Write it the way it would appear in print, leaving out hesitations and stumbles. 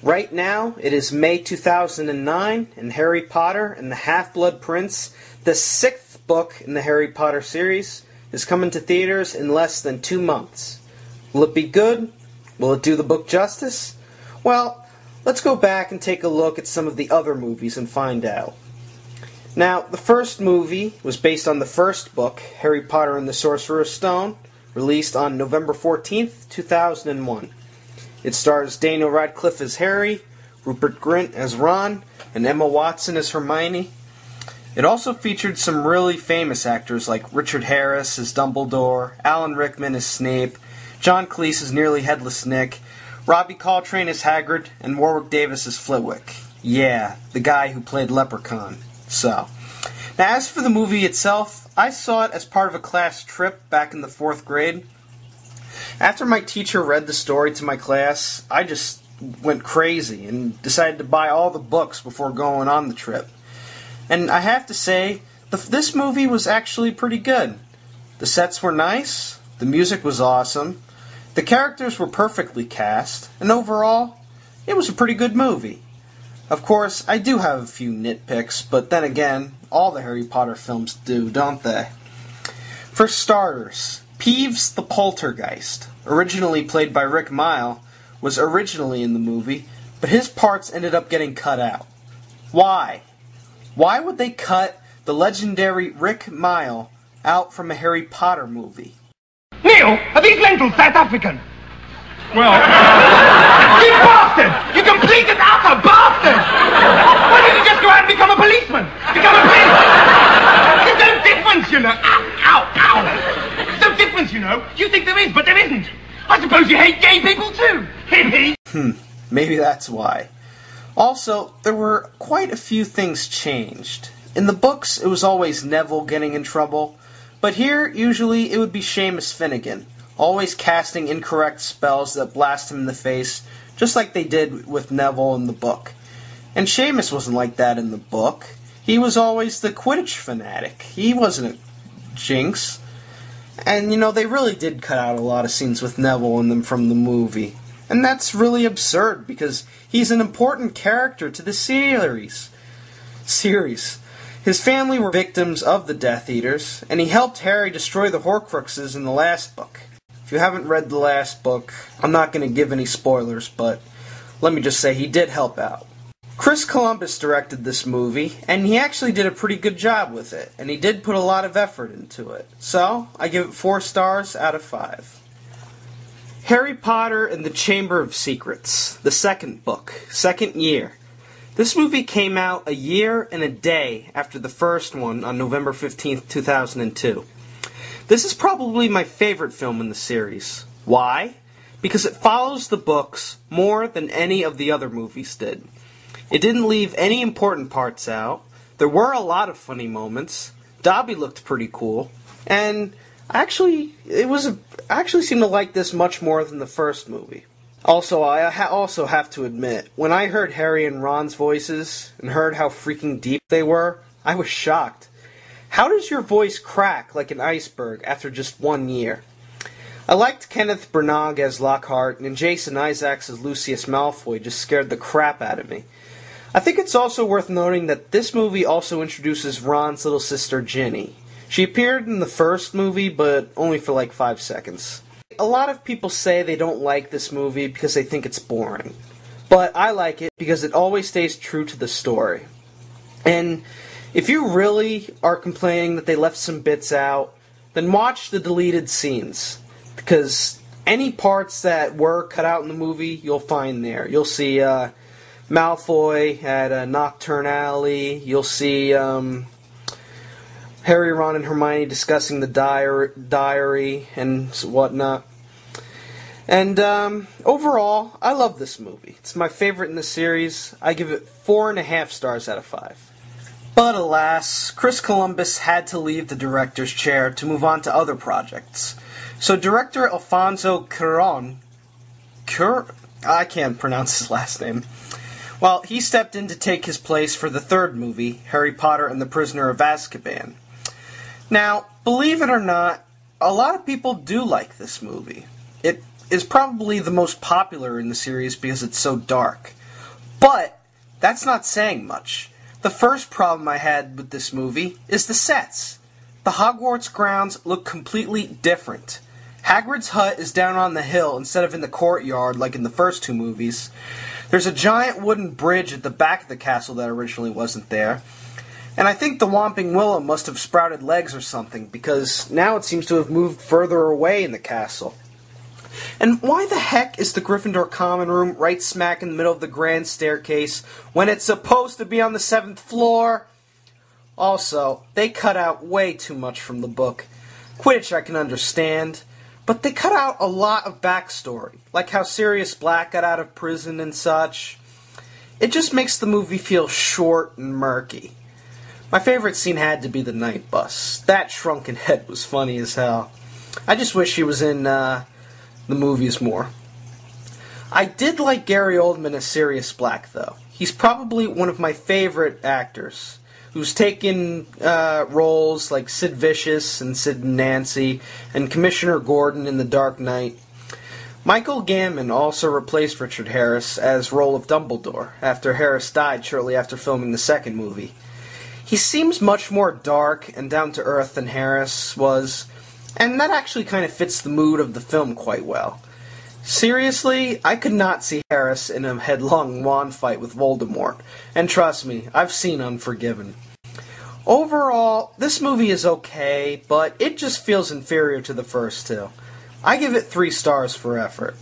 Right now, it is May 2009, and Harry Potter and the Half-Blood Prince, the 6th book in the Harry Potter series, is coming to theaters in less than 2 months. Will it be good? Will it do the book justice? Well, let's go back and take a look at some of the other movies and find out. Now, the first movie was based on the first book, Harry Potter and the Sorcerer's Stone, released on November 14th, 2001. It stars Daniel Radcliffe as Harry, Rupert Grint as Ron, and Emma Watson as Hermione. It also featured some really famous actors like Richard Harris as Dumbledore, Alan Rickman as Snape, John Cleese as Nearly Headless Nick, Robbie Coltrane as Hagrid, and Warwick Davis as Flitwick. Yeah, the guy who played Leprechaun. So, now as for the movie itself, I saw it as part of a class trip back in the 4th grade. After my teacher read the story to my class, I just went crazy and decided to buy all the books before going on the trip. And I have to say, this movie was actually pretty good. The sets were nice, the music was awesome, the characters were perfectly cast, and overall, it was a pretty good movie. Of course, I do have a few nitpicks, but then again, all the Harry Potter films do, don't they? For starters, Peeves the Poltergeist, originally played by Rick Mile, was originally in the movie, but his parts ended up getting cut out. Why? Why would they cut the legendary Rick Mile out from a Harry Potter movie? Neil, are these lentils South African? Well... You bastard! You complete and utter bastard! Why didn't you just go out and become a policeman? Become a policeman! There's no difference, you know. Ow, ow, ow! There's no difference, you know. You think there is, but there isn't. I suppose you hate gay people too. Hippie. Maybe that's why. Also, there were quite a few things changed. In the books, it was always Neville getting in trouble, but here, usually, it would be Seamus Finnegan, always casting incorrect spells that blast him in the face, just like they did with Neville in the book. And Seamus wasn't like that in the book. He was always the Quidditch fanatic. He wasn't a jinx. And, they really did cut out a lot of scenes with Neville in them from the movie. And that's really absurd, because he's an important character to the series. His family were victims of the Death Eaters, and he helped Harry destroy the Horcruxes in the last book. If you haven't read the last book, I'm not going to give any spoilers, but let me just say he did help out. Chris Columbus directed this movie, and he actually did a pretty good job with it, and he did put a lot of effort into it. So, I give it 4 stars out of 5. Harry Potter and the Chamber of Secrets, the 2nd book, 2nd year. This movie came out a year and a day after the first one on November 15th, 2002. This is probably my favorite film in the series. Why? Because it follows the books more than any of the other movies did. It didn't leave any important parts out. There were a lot of funny moments. Dobby looked pretty cool. And I actually seem to like this much more than the first movie. Also, I also have to admit, when I heard Harry and Ron's voices and heard how freaking deep they were, I was shocked. How does your voice crack like an iceberg after just 1 year? I liked Kenneth Branagh as Lockhart, and Jason Isaacs as Lucius Malfoy just scared the crap out of me. I think it's also worth noting that this movie also introduces Ron's little sister, Ginny. She appeared in the first movie, but only for like 5 seconds. A lot of people say they don't like this movie because they think it's boring. But I like it because it always stays true to the story. And if you really are complaining that they left some bits out, then watch the deleted scenes. Because any parts that were cut out in the movie, you'll find there. You'll see Malfoy at a Nocturne Alley. You'll see Harry, Ron, and Hermione discussing the diary and whatnot. And overall, I love this movie. It's my favorite in the series. I give it 4.5 stars out of 5. But alas, Chris Columbus had to leave the director's chair to move on to other projects. So director Alfonso Cuarón, I can't pronounce his last name. Well, he stepped in to take his place for the 3rd movie, Harry Potter and the Prisoner of Azkaban. Now, believe it or not, a lot of people do like this movie. It is probably the most popular in the series because it's so dark. But that's not saying much. The first problem I had with this movie is the sets. The Hogwarts grounds look completely different. Hagrid's hut is down on the hill instead of in the courtyard like in the first two movies. There's a giant wooden bridge at the back of the castle that originally wasn't there. And I think the Whomping Willow must have sprouted legs or something, because now it seems to have moved further away in the castle. And why the heck is the Gryffindor common room right smack in the middle of the grand staircase when it's supposed to be on the 7th floor? Also, they cut out way too much from the book. Quidditch I can understand, but they cut out a lot of backstory, like how Sirius Black got out of prison and such. It just makes the movie feel short and murky. My favorite scene had to be the night bus. That shrunken head was funny as hell. I just wish he was in the movies more. I did like Gary Oldman as Sirius Black, though. He's probably one of my favorite actors, who's taken roles like Sid Vicious and Sid and Nancy, and Commissioner Gordon in The Dark Knight. Michael Gambon also replaced Richard Harris as role of Dumbledore, after Harris died shortly after filming the second movie. He seems much more dark and down-to-earth than Harris was, and that actually kind of fits the mood of the film quite well. Seriously, I could not see Harris in a headlong wand fight with Voldemort, and trust me, I've seen Unforgiven. Overall, this movie is okay, but it just feels inferior to the first two. I give it 3 stars for effort.